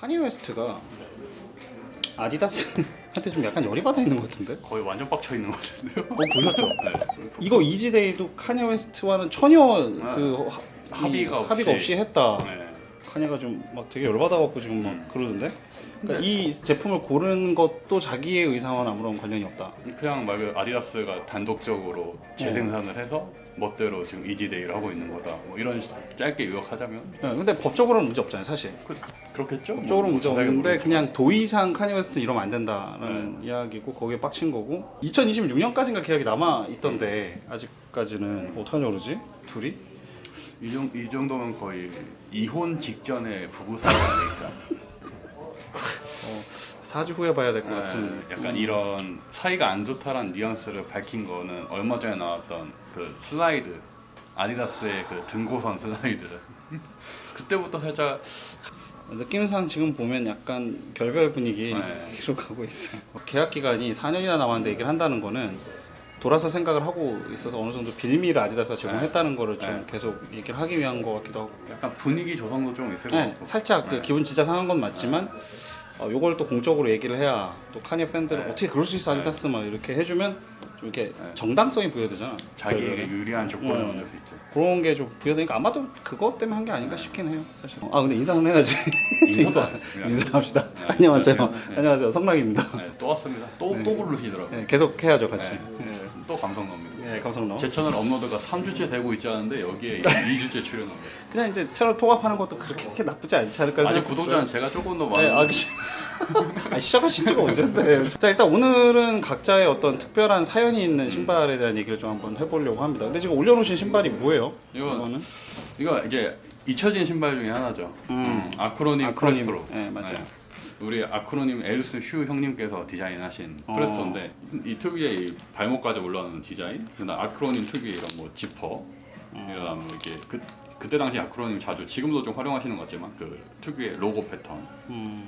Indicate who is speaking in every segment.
Speaker 1: 카니 웨스트가 아디다스한테 좀 약간 열이 받아 있는 것 같은데?
Speaker 2: 거의 완전 빡쳐 있는 것 같은데요.
Speaker 1: 보셨죠?
Speaker 2: 네.
Speaker 1: 이거 이지데이도 카니 웨스트와는 전혀 그
Speaker 2: 합의가
Speaker 1: 없이 했다.
Speaker 2: 네.
Speaker 1: 카니가 좀 막 되게 열받아갖고 지금 막 그러던데? 그러니까 이 제품을 고르는 것도 자기의 의사와는 아무런 관련이 없다.
Speaker 2: 그냥 말 그대로 아디다스가 단독적으로 재생산을 해서 멋대로 지금 이지데이를 하고 있는 거다. 뭐 이런 짧게 요약하자면.
Speaker 1: 네, 근데 법적으로는 문제 없잖아요, 사실.
Speaker 2: 그렇겠죠?
Speaker 1: 법적으로는 문제
Speaker 2: 자세하게
Speaker 1: 없는데
Speaker 2: 모르겠지만.
Speaker 1: 그냥 더 이상 카니 웨스트 이러면 안 된다라는 이야기고 거기에 빡친 거고 2026년까지인가 계약이 남아 있던데 아직까지는 어떡하냐고 그러지? 둘이?
Speaker 2: 이 정도면 거의 이혼 직전에 부부 사이 아닐까?
Speaker 1: 사주 후에 봐야 될 것 같은.
Speaker 2: 약간 이런 사이가 안 좋다라는 뉘앙스를 밝힌 거는 얼마 전에 나왔던 그 슬라이드, 아디다스의 그 등고선 슬라이드. 그때부터 살짝
Speaker 1: 느낌상 지금 보면 약간 결별 분위기로 가고 있어요. 계약 기간이 4년이나 남았는데 얘기를 한다는 거는 돌아서 생각을 하고 있어서 어느 정도 빌미를 아디다스가 제공했다는 거를 좀 계속 얘기를 하기 위한 것 같기도 하고.
Speaker 2: 약간 분위기 조성도 좀 있을 것 같고.
Speaker 1: 살짝 그 기분 진짜 상한 건 맞지만 요걸 또 공적으로 얘기를 해야 또 카니에 팬들은 어떻게 그럴 수 있어 아디다스 막 이렇게 해주면 좀 이렇게 정당성이 부여되잖아.
Speaker 2: 자기에게 유리한 조건을 만들 수 있죠.
Speaker 1: 그런 게 좀 부여되니까 아마도 그것 때문에 한 게 아닌가 싶긴 해요, 사실. 근데 인사는 해야지. 인사합시다. 안녕하세요. 안녕하세요. 성락입니다.
Speaker 2: 네, 또 왔습니다. 또 부르시더라고요.
Speaker 1: 네, 계속 해야죠, 같이.
Speaker 2: 또 감성 나옵니다.
Speaker 1: 네, 감사합니다.
Speaker 2: 제 채널 업로드가 3주째 되고 있지 않은데 여기에 2주째 출연합니다.
Speaker 1: 그냥 이제 채널 통합하는 것도 그렇게 나쁘지 않지 않을까
Speaker 2: 아직
Speaker 1: 생각해요.
Speaker 2: 구독자는 제가 조금 더
Speaker 1: 네,
Speaker 2: 많은데.
Speaker 1: 시작하신 지가 언젠데. 자, 일단 오늘은 각자의 어떤 특별한 사연이 있는 신발에 대한 얘기를 좀 한번 해보려고 합니다. 근데 지금 올려놓으신 신발이 뭐예요? 이거는?
Speaker 2: 이거 이제 잊혀진 신발 중에 하나죠. 아크로님 프레스토로.
Speaker 1: 네, 맞아요.
Speaker 2: 네. 우리 아크로님 에르스 휴 형님께서 디자인하신 프레스토인데 이 특유의 이 발목까지 올라오는 디자인, 그다음 아크로님 특유의 이런 뭐 지퍼, 이런 뭐 이게 그때 당시 아크로님 자주 지금도 좀 활용하시는 것 같지만 그 특유의 로고 패턴,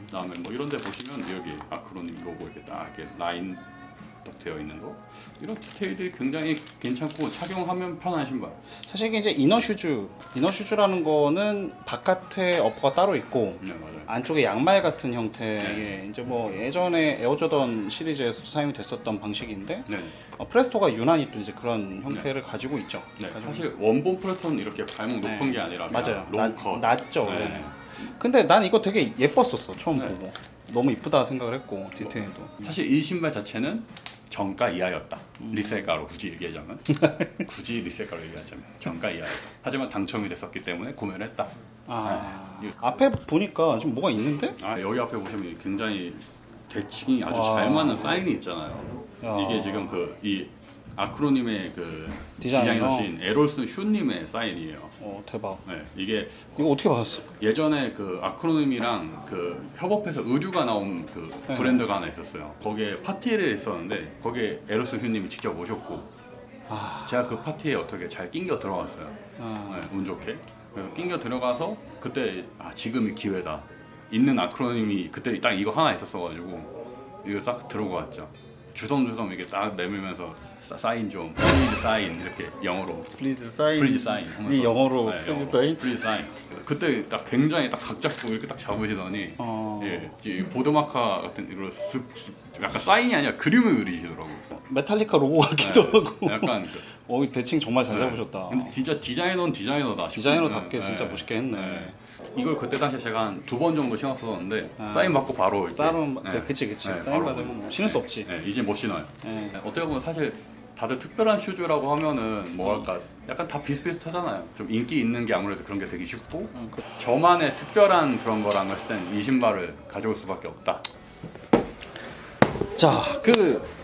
Speaker 2: 그다음에 뭐 이런데 보시면 여기 아크로님 로고 이렇게 딱 이렇게 라인 딱 되어 있는 거, 이런 디테일들이 굉장히 괜찮고 착용하면 편한 신발.
Speaker 1: 사실 이게 이제 이너슈즈라는 거는 바깥에 어퍼가 따로 있고
Speaker 2: 네, 맞아요.
Speaker 1: 안쪽에 양말 같은 형태의 이제 뭐 예전에 에어조던 시리즈에서도 사용이 됐었던 방식인데
Speaker 2: 네.
Speaker 1: 프레스토가 유난히 또 이제 그런 형태를 가지고 있죠.
Speaker 2: 네, 사실 원본 프레스토는 이렇게 발목 높은 게 아니라
Speaker 1: 맞아요.
Speaker 2: 로우컷.
Speaker 1: 낮죠.
Speaker 2: 네.
Speaker 1: 네. 근데 난 이거 되게 예뻤었어 처음 보고. 너무 이쁘다 생각을 했고 디테일도.
Speaker 2: 사실 이 신발 자체는 정가 이하였다. 리셀가로 굳이 얘기하자면 굳이 리셀가로 얘기하자면 정가 이하였다. 하지만 당첨이 됐었기 때문에 구매를 했다.
Speaker 1: 앞에 보니까 좀 뭐가 있는데?
Speaker 2: 여기 앞에 보시면 굉장히 대칭이 아주 잘 맞는 사인이 있잖아요. 이게 지금 이 아크로님의 그 디자이너신 에롤슨 슈님의 사인이에요.
Speaker 1: 대박.
Speaker 2: 네, 이게
Speaker 1: 이거 어떻게 받았어?
Speaker 2: 예전에 그 아크로님이랑 그 협업해서 의류가 나온 그 브랜드가 하나 있었어요. 거기에 파티를 했었는데 거기에 에로스 휴님이 직접 오셨고 제가 그 파티에 어떻게 잘 낑겨 들어갔어요. 네, 운 좋게. 그래서 낑겨 들어가서 그때 지금이 기회다. 있는 아크로님이 그때 딱 이거 하나 있었어가지고 이거 딱 들어고 왔죠. 주섬주섬 이렇게 딱 내밀면서 사인 좀, 플리즈 사인 이렇게 영어로.
Speaker 1: 플리즈 사인.
Speaker 2: 플리즈 사인.
Speaker 1: 이 영어로 플리즈 사인.
Speaker 2: 플리즈 사인. 그때 딱 굉장히 딱 각 잡고 이렇게 딱 잡으시더니 이 보드마카 같은 이런 약간 사인이 아니라 그림을 그리시더라고.
Speaker 1: 메탈리카 로고 같기도 하고.
Speaker 2: 약간
Speaker 1: 대칭 정말 잘 잡으셨다.
Speaker 2: 근데 진짜 디자이너는 디자이너다.
Speaker 1: 디자이너답게 진짜 멋있게 했네.
Speaker 2: 이걸 그때 당시에 제가 한 2번 정도 신었었는데 사인 받고 바로
Speaker 1: 그치 사인 받으면 뭐 신을 수 없지.
Speaker 2: 이제 못 신어요. 어떻게 보면 사실 다들 특별한 슈즈라고 하면은 뭐랄까 약간 다 비슷비슷하잖아요. 좀 인기 있는 게 아무래도 그런 게 되게 쉽고 저만의 특별한 그런 거랑 했을 땐 이 신발을 가져올 수밖에 없다.
Speaker 1: 자,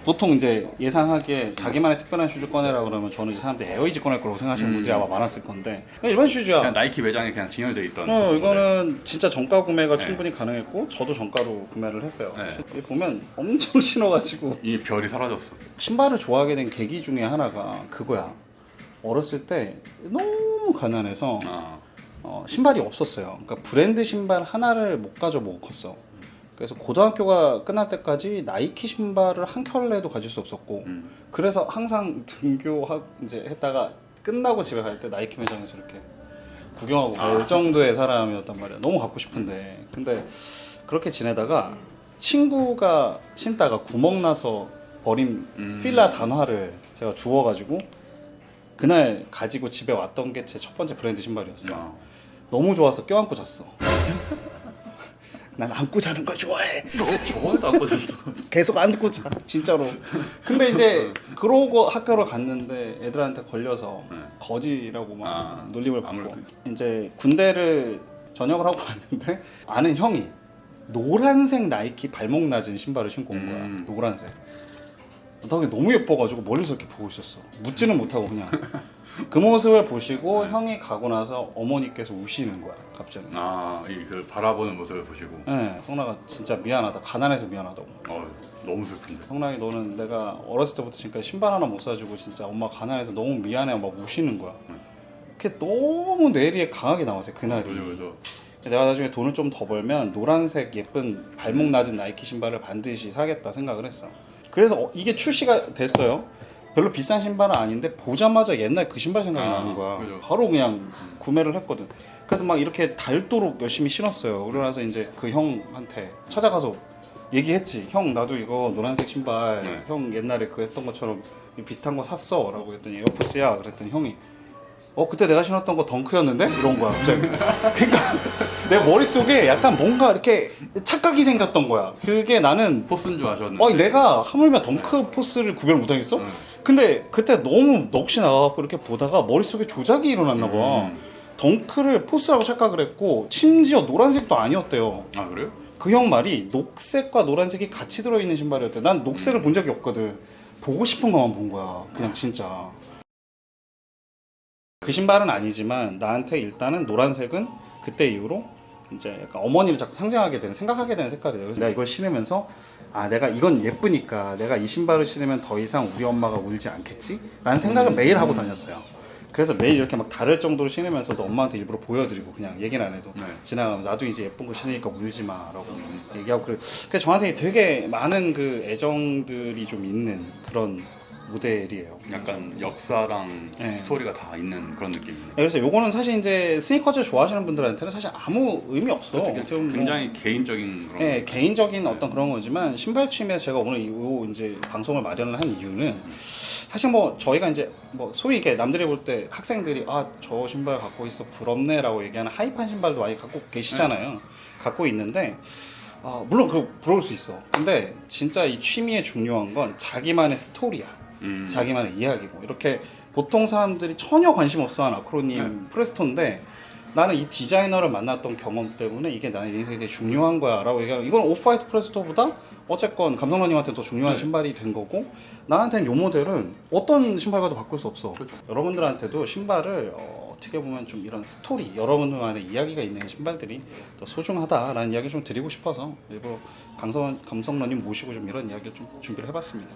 Speaker 1: 보통 이제 예상하기에 자기만의 특별한 슈즈 꺼내라 그러면 저는 이제 사람들이 에어이지 꺼낼 거라고 생각하시는 분들이 아마 많았을 건데 일반 슈즈야.
Speaker 2: 그냥 나이키 매장에 그냥 진열돼 있던.
Speaker 1: 이거는 진짜 정가 구매가 충분히 가능했고 저도 정가로 구매를 했어요. 보면 엄청 신어가지고
Speaker 2: 이 별이 사라졌어.
Speaker 1: 신발을 좋아하게 된 계기 중에 하나가 그거야. 어렸을 때 너무 가난해서 신발이 없었어요. 그러니까 브랜드 신발 하나를 못 가져 먹었어. 그래서 고등학교가 끝날 때까지 나이키 신발을 한 켤레도 가질 수 없었고 그래서 항상 이제 했다가 끝나고 집에 갈 때 나이키 매장에서 이렇게 구경하고 갈 정도의 사람이었단 말이야. 너무 갖고 싶은데 근데 그렇게 지내다가 친구가 신다가 구멍 나서 버린 필라 단화를 제가 주워가지고 그날 가지고 집에 왔던 게 제 첫 번째 브랜드 신발이었어요. 너무 좋아서 껴안고 잤어. 난 안고 자는 걸 좋아해.
Speaker 2: 저번에도 안고 잤어.
Speaker 1: 계속 안고 자, 진짜로. 근데 이제 그러고 학교를 갔는데 애들한테 걸려서 거지라고 막 놀림을 받고 이제 군대를 전역을 하고 왔는데 아는 형이 노란색 나이키 발목 낮은 신발을 신고 온 거야. 노란색. 나 그게 너무 예뻐가지고 멀리서 이렇게 보고 있었어. 묻지는 못하고 그냥. 그 모습을 보시고 형이 가고 나서 어머니께서 우시는 거야 갑자기.
Speaker 2: 그 바라보는 모습을 보시고.
Speaker 1: 네, 성락아 진짜 미안하다. 가난해서 미안하다고.
Speaker 2: 너무 슬픈데.
Speaker 1: 성락이 너는 내가 어렸을 때부터 지금까지 신발 하나 못 사주고 진짜 엄마 가난해서 너무 미안해 막 우시는 거야. 그게 너무 뇌리에 강하게 나왔어요 그날이.
Speaker 2: 그죠.
Speaker 1: 내가 나중에 돈을 좀 더 벌면 노란색 예쁜 발목 낮은 나이키 신발을 반드시 사겠다 생각을 했어. 그래서 이게 출시가 됐어요. 별로 비싼 신발은 아닌데 보자마자 옛날 그 신발 생각이 나는 거야.
Speaker 2: 그죠.
Speaker 1: 바로 그냥 구매를 했거든. 그래서 막 이렇게 닳도록 열심히 신었어요. 그러고 나서 이제 그 형한테 찾아가서 얘기했지. 형 나도 이거 노란색 신발 형 옛날에 그 했던 것처럼 비슷한 거 샀어 라고 했더니 에어포스야. 그랬더니 형이 그때 내가 신었던 거 덩크였는데? 이런 거야 갑자기. 그러니까 내 머릿속에 약간 뭔가 이렇게 착각이 생겼던 거야. 그게 나는
Speaker 2: 포스인 줄 아셨는데.
Speaker 1: 내가 하물며 덩크 포스를 구별 못하겠어? 근데 그때 너무 넋이 나가고 이렇게 보다가 머릿속에 조작이 일어났나 봐. 덩크를 포스라고 착각을 했고 심지어 노란색도 아니었대요.
Speaker 2: 그래요?
Speaker 1: 그 형 말이 녹색과 노란색이 같이 들어있는 신발이었대. 난 녹색을 본 적이 없거든. 보고 싶은 것만 본 거야 그냥 진짜. 그 신발은 아니지만 나한테 일단은 노란색은 그때 이후로 이제 약간 어머니를 자꾸 상징하게 되는, 생각하게 되는 색깔이에요. 그래서 내가 이걸 신으면서 내가 이건 예쁘니까 내가 이 신발을 신으면 더 이상 우리 엄마가 울지 않겠지? 라는 생각을 매일 하고 다녔어요. 그래서 매일 이렇게 막 다를 정도로 신으면서도 엄마한테 일부러 보여드리고 그냥 얘기는 안 해도 지나가면서 나도 이제 예쁜 거 신으니까 울지 마 라고 얘기하고 그래서 저한테 되게 많은 그 애정들이 좀 있는 그런 모델이에요.
Speaker 2: 약간 역사랑 스토리가 다 있는 그런 느낌이에요.
Speaker 1: 그래서 요거는 사실 이제 스니커즈 좋아하시는 분들한테는 사실 아무 의미 없어.
Speaker 2: 그렇죠. 굉장히 개인적인 그런.
Speaker 1: 개인적인 어떤 그런 거지만 신발 취미에서 제가 오늘 이제 방송을 마련을 한 이유는 사실 뭐 저희가 이제 뭐 소위 이게 남들이 볼 때 학생들이 저 신발 갖고 있어 부럽네라고 얘기하는 하이판 신발도 많이 갖고 계시잖아요. 갖고 있는데. 물론 부러울 수 있어. 근데 진짜 이 취미의 중요한 건 자기만의 스토리야. 자기만의 이야기고. 이렇게 보통 사람들이 전혀 관심 없어하는 아크로님 프레스토인데 나는 이 디자이너를 만났던 경험 때문에 이게 나의 인생에 되게 중요한 거야 라고 얘기하는. 이건 오프화이트 프레스토보다 어쨌건 감성러님한테 더 중요한 신발이 된 거고 나한테는 요 모델은 어떤 신발과도 바꿀 수 없어.
Speaker 2: 그렇죠.
Speaker 1: 여러분들한테도 신발을 어떻게 보면 좀 이런 스토리, 여러분들만의 이야기가 있는 신발들이 더 소중하다라는 이야기 좀 드리고 싶어서 일부러 감성러님 모시고 좀 이런 이야기를 좀 준비를 해봤습니다.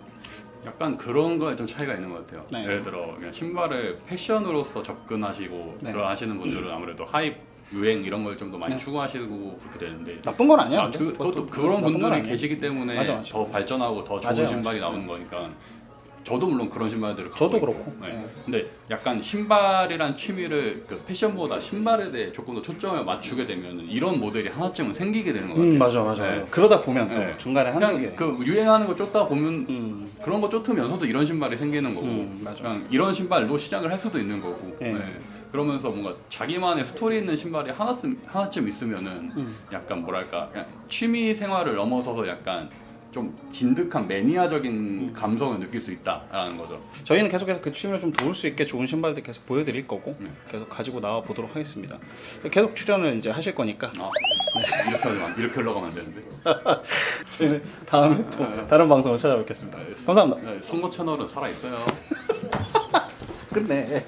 Speaker 2: 약간 그런 거에 좀 차이가 있는 것 같아요.
Speaker 1: 네.
Speaker 2: 예를 들어 그냥 신발을 패션으로서 접근하시고
Speaker 1: 네.
Speaker 2: 하시는 분들은 아무래도 하입 유행 이런 걸 좀 더 많이 추구하시고 그렇게 되는데
Speaker 1: 나쁜 건 아니야.
Speaker 2: 그것도 그런 분들이 계시기 때문에
Speaker 1: 맞아.
Speaker 2: 더 발전하고 더 좋은 신발이 나오는 거니까. 저도 물론 그런 신발들을 갖고
Speaker 1: 저도
Speaker 2: 있고.
Speaker 1: 그렇고.
Speaker 2: 근데 약간 신발이란 취미를 그 패션보다 신발에 대해 조금 더 초점을 맞추게 되면 이런 모델이 하나쯤은 생기게 되는 것 같아요.
Speaker 1: 맞아. 그러다 보면 또 중간에 한두 개.
Speaker 2: 그 유행하는 거 쫓다 보면 그런 거 쫓으면서도 이런 신발이 생기는 거고 그냥 이런 신발로 시작을 할 수도 있는 거고. 그러면서 뭔가 자기만의 스토리 있는 신발이 하나쯤 있으면은 약간 뭐랄까 그냥 취미 생활을 넘어서서 약간 좀 진득한 매니아적인 감성을 느낄 수 있다라는 거죠.
Speaker 1: 저희는 계속해서 그 취미를 좀 도울 수 있게 좋은 신발들 계속 보여드릴 거고 계속 가지고 나와 보도록 하겠습니다. 계속 출연을 이제 하실 거니까.
Speaker 2: 이렇게 흘러가면 안 되는데.
Speaker 1: 저희는 다음에 또 다른 방송을 찾아뵙겠습니다. 감사합니다.
Speaker 2: 송모 채널은 살아 있어요.
Speaker 1: 끝내.